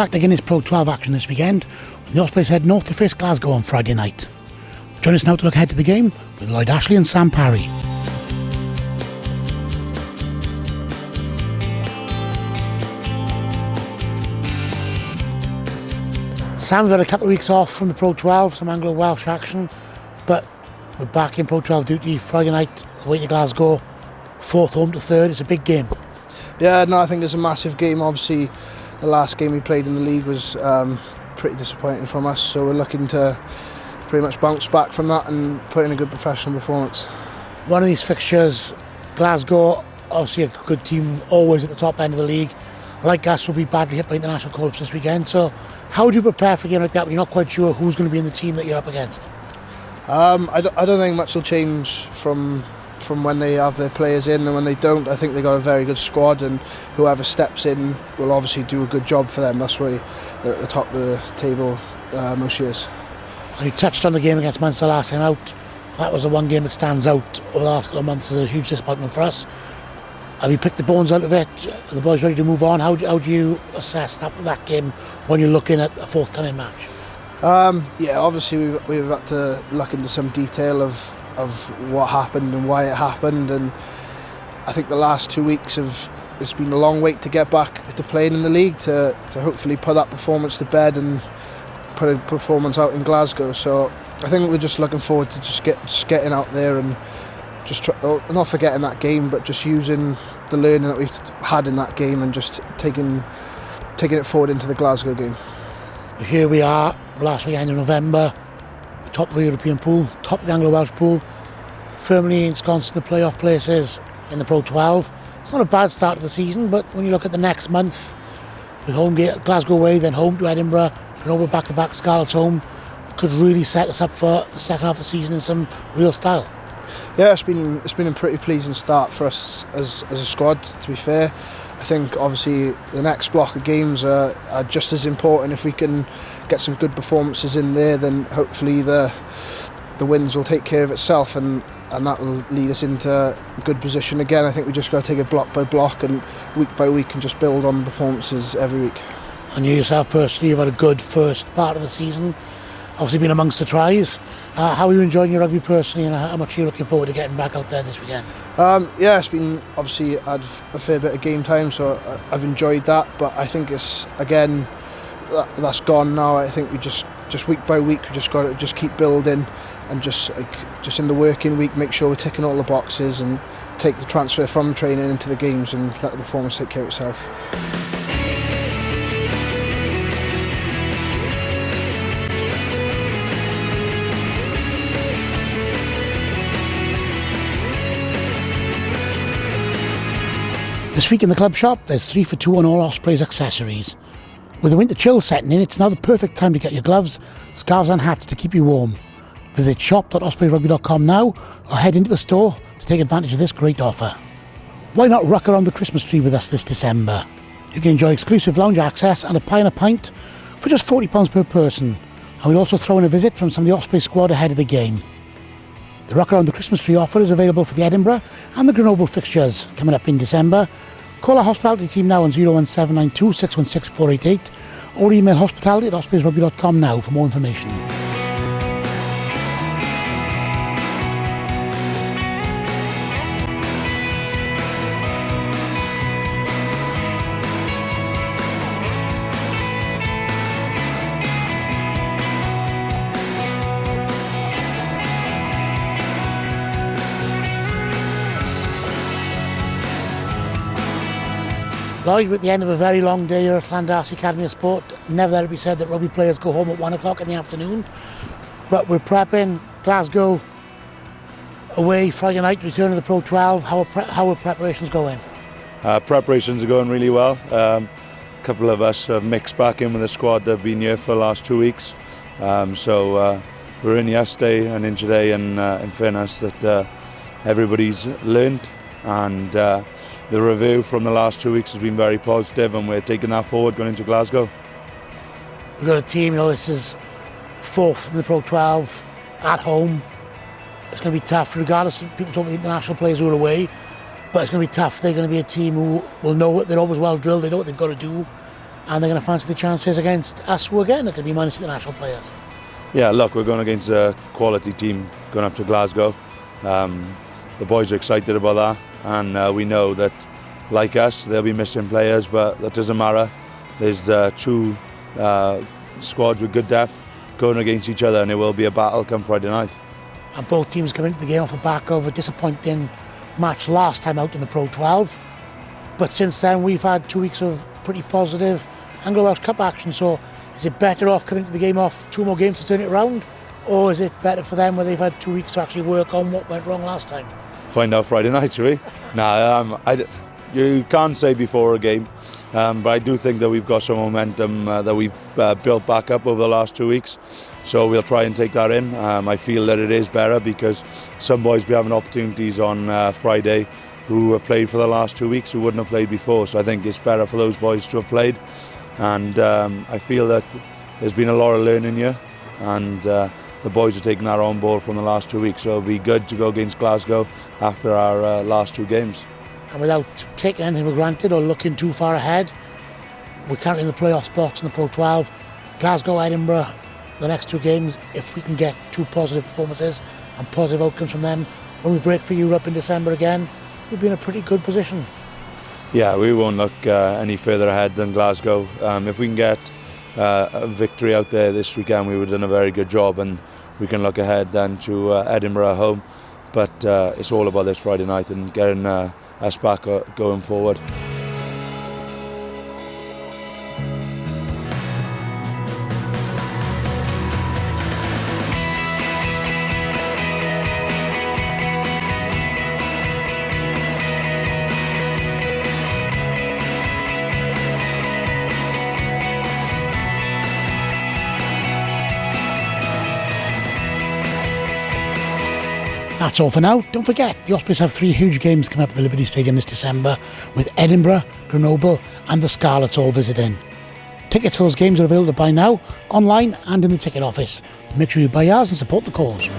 back to Guinness PRO12 action this weekend when the Ospreys head north to face Glasgow on Friday night. Join us now to look ahead to the game with Lloyd and Sam Parry. Sam's had a couple of weeks off from the Pro12, some Anglo-Welsh action, but we're back in Pro12 duty Friday night, away to Glasgow, fourth home to third. It's a big game. Yeah, no, I think it's a massive game. Obviously, the last game we played in the league was pretty disappointing from us, so we're looking to pretty much bounce back from that and put in a good professional performance. One of these fixtures, Glasgow, obviously a good team, always at the top end of the league. Like us, will be badly hit by international call-ups this weekend. So how do you prepare for a game like that when you're not quite sure who's going to be in the team that you're up against? I don't think much will change from when they have their players in and when they don't. I think they've got a very good squad, and whoever steps in will obviously do a good job for them. That's why they're at the top of the table most years. And you touched on the game against Munster last time out. That was the one game that stands out over the last couple of months as a huge disappointment for us. Have you picked the bones out of it? Are the boys ready to move on? How do you assess that game when you're looking at a forthcoming match? Yeah, obviously we've had to look into some detail of what happened and why it happened, and I think the last 2 weeks it's been a long wait to get back to playing in the league, to hopefully put that performance to bed and put a performance out in Glasgow. So I think we're just looking forward to just getting out there and just not forgetting that game, but just using the learning that we've had in that game and just taking it forward into the Glasgow game. Here we are, last weekend in November, top of the European pool, top of the Anglo-Welsh pool, firmly ensconced in the playoff places in the Pro12. It's not a bad start to the season, but when you look at the next month, with home Glasgow away, then home to Edinburgh, and over back-to-back Scarlet's home, could really set us up for the second half of the season in some real style. Yeah, it's been a pretty pleasing start for us as a squad, to be fair. I think obviously the next block of games are just as important. If we can get some good performances in there, then hopefully the wins will take care of itself, and that will lead us into a good position again. I think we just got to take it block by block and week by week and just build on performances every week. And you yourself personally, you've had a good first part of the season, obviously been amongst the tries. How are you enjoying your rugby personally, and how much are you looking forward to getting back out there this weekend? Yeah, it's been obviously had a fair bit of game time, so I've enjoyed that, but I think it's, again, that's gone now. I think we just week by week we just got to just keep building and just in the working week make sure we're ticking all the boxes and take the transfer from training into the games and let the performance take care of itself. This week in the club shop, there's 3 for 2 on all Ospreys accessories. With the winter chill setting in, it's now the perfect time to get your gloves, scarves and hats to keep you warm. Visit shop.ospreysrugby.com now or head into the store to take advantage of this great offer. Why not rock around the Christmas tree with us this December? You can enjoy exclusive lounge access and a pie and a pint for just £40 per person. And we'll also throw in a visit from some of the Ospreys squad ahead of the game. The Rock Around the Christmas Tree offer is available for the Edinburgh and the Grenoble fixtures coming up in December. Call our hospitality team now on 01792 616 488 or email hospitality@ospreysrugby.com now for more information. Lloyd, we're at the end of a very long day here at Llandarcy Academy of Sport. Never let it be said that rugby players go home at 1 o'clock in the afternoon. But we're prepping Glasgow away Friday night, returning to the Pro12. How are preparations going? Preparations are going really well. A couple of us have mixed back in with the squad that have been here for the last 2 weeks. So we're in yesterday and in today, and in fairness that everybody's learned, and the review from the last 2 weeks has been very positive, and we're taking that forward going into Glasgow. We've got a team, this is 4th in the Pro12 at home. It's going to be tough, regardless of people talking about the international players who are away, but it's going to be tough. They're going to be a team who will know what they're always well drilled, they know what they've got to do. and they're going to fancy the chances against us, who again are going to be minus international players. Yeah, look, we're going against a quality team going up to Glasgow. The boys are excited about that, and we know that, like us, they'll be missing players, but that doesn't matter. There's two squads with good depth going against each other, and it will be a battle come Friday night. And both teams come into the game off the back of a disappointing match last time out in the Pro12. But since then, we've had 2 weeks of pretty positive Anglo-Welsh Cup action. So is it better off coming to the game off 2 more games to turn it around? Or is it better for them where they've had 2 weeks to actually work on what went wrong last time? Find out Friday night, shall we? You can't say before a game, but I do think that we've got some momentum that we've built back up over the last 2 weeks. So we'll try and take that in. I feel that it is better because some boys will be having opportunities on Friday who have played for the last 2 weeks who wouldn't have played before. So I think it's better for those boys to have played. And I feel that there's been a lot of learning here, and the boys are taking that on board from the last 2 weeks. So it'll be good to go against Glasgow after our last 2 games. And without taking anything for granted or looking too far ahead, we're currently in the playoff spots in the Pro12. Glasgow, Edinburgh, the next 2 games, if we can get 2 positive performances and positive outcomes from them, when we break for Europe in December again, we'll be in a pretty good position. Yeah, we won't look any further ahead than Glasgow. If we can get a victory out there this weekend, we would have done a very good job, and we can look ahead then to Edinburgh at home. But it's all about this Friday night and getting us back going forward. That's all for now. Don't forget, the Ospreys have 3 huge games coming up at the Liberty Stadium this December, with Edinburgh, Grenoble and the Scarlets all visiting. Tickets for those games are available to buy now, online and in the ticket office. Make sure you buy ours and support the cause.